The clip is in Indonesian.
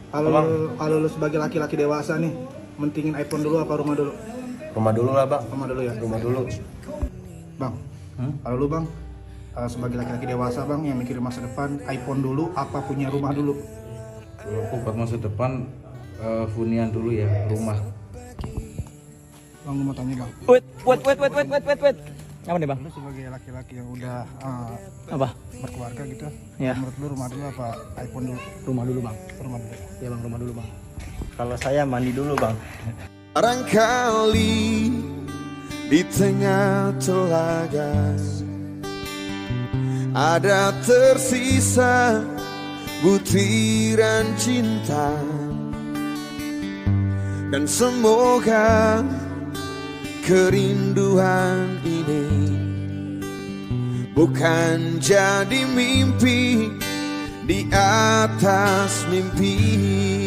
Kalau lu sebagai laki-laki dewasa nih, mentingin iPhone dulu apa rumah dulu? Rumah dulu lah bang. Rumah dulu ya. Rumah dulu. Bang, kalau lu bang, sebagai laki-laki dewasa bang yang mikirin masa depan, iPhone dulu apa punya rumah dulu? Kalau aku buat masa depan hunian dulu ya, rumah. Bang, lu mau tanya bang. Wait. Apa nih bang? Lu sebagai laki-laki yang udah Apa? berkeluarga gitu, Ya. menurut lu rumah dulu apa iPhone dulu? Rumah dulu bang. Rumah dulu. Ya bang, rumah dulu bang. Kalau saya mandi dulu bang. Barangkali di tengah telaga ada tersisa butiran cinta, dan semoga kerinduan ini bukan jadi mimpi di atas mimpi.